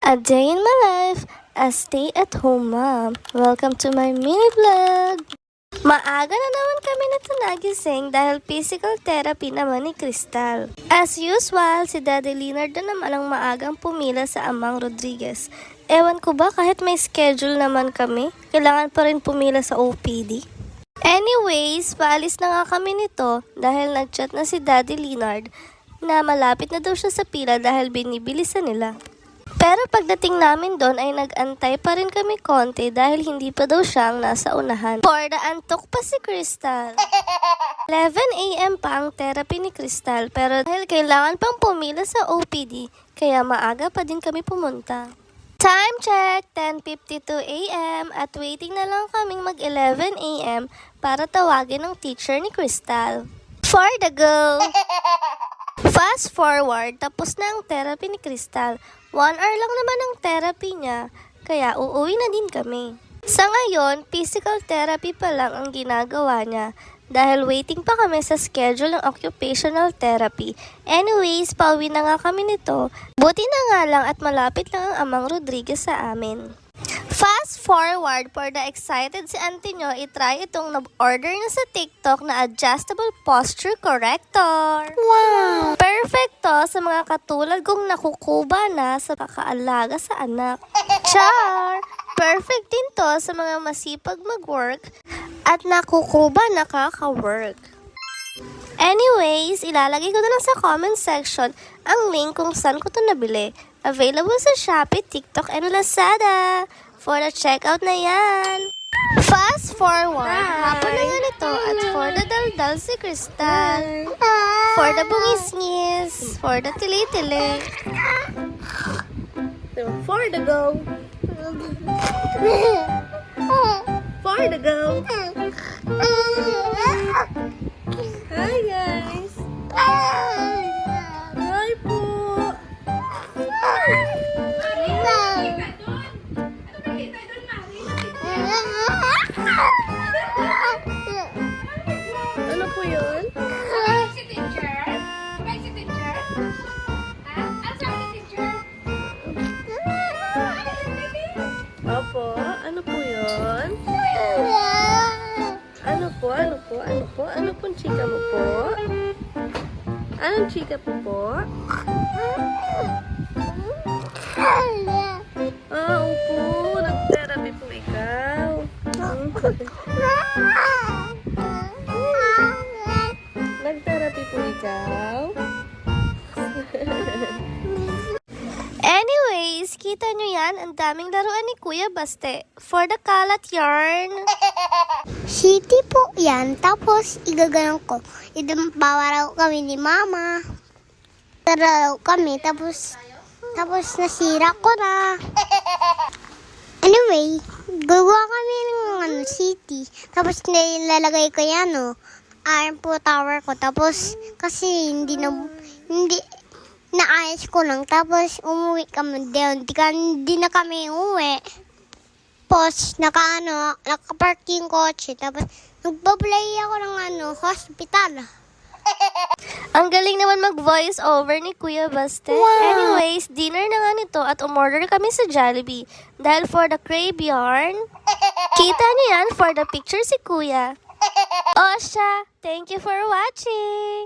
A day in my life as stay-at-home mom. Welcome to my mini vlog. Maaga na naman kami nito nagising dahil physical therapy naman ni Crystal. As usual, si Daddy Leonard na naman ang maagang pumila sa Amang Rodriguez. Ewan ko ba kahit may schedule naman kami, kailangan pa rin pumila sa OPD. Anyways, paalis na nga kami nito dahil nagchat na si Daddy Leonard na malapit na daw siya sa pila dahil binibilisan nila. Pero pagdating namin doon ay nag-antay pa rin kami konti dahil hindi pa daw siyang nasa unahan. For the antok pa si Crystal. 11 AM pa ang therapy ni Crystal pero dahil kailangan pang pumila sa OPD kaya maaga pa din kami pumunta. Time check, 10:52 AM at waiting na lang kaming mag 11 AM para tawagin ng teacher ni Crystal. For the go! Fast forward, tapos na ang therapy ni Crystal. 1 hour lang naman ang therapy niya, kaya uuwi na din kami. Sa ngayon, physical therapy pa lang ang ginagawa niya dahil waiting pa kami sa schedule ng occupational therapy. Anyways, pauwi na nga kami nito. Buti na nga lang at malapit lang ang Amang Rodriguez sa amin. Fast forward, for the excited si auntie nyo, itry itong nag-order na sa TikTok na adjustable posture corrector. Wow! Perfect to sa mga katulad kong nakukuba na sa pakaalaga sa anak. Char! Perfect din to sa mga masipag mag-work at nakukuba nakaka-work. Anyways, ilalagay ko na lang sa comment section ang link kung saan ko ito nabili. Available sa Shopee, TikTok, and Lazada. For the checkout na yan. Fast forward, hapon na nga nito at for the daldal si Crystal. For the bungis-ngis. For the tili-tili. For the go. For the go. Hi guys. Hi po. Ano po yun? Si teacher? May si teacher? Ha? Ang sabi ni teacher? Opo, ano po yun? Ano po? Ano pong chika mo po? Anong chika po po? Opo, nag-therapy po ikaw. Nag-therapy po ikaw? Anyways, kita nyo yan, ang daming laruan ni Kuya Baste. For the kalat yarn. City po yan. Tapos, igaganon ko. Bawaraw kami ni Mama. Taraw kami. Tapos nasira ko na. Anyway, gagawa kami ng city. Tapos, nilalagay ko yan, iron po tower ko. Tapos, kasi hindi naayos ko lang. Tapos, umuwi kami doon. Hindi na kami uwi. Tapos, nakapark yung kotse. Tapos, nagbablay ako ng hospital. Ang galing naman mag-voice over ni Kuya Baste. Wow. Anyways, dinner na nga nito at umorder kami sa Jollibee. Dahil for the crave yarn, kita niyo yan for the picture si Kuya. O siya, thank you for watching!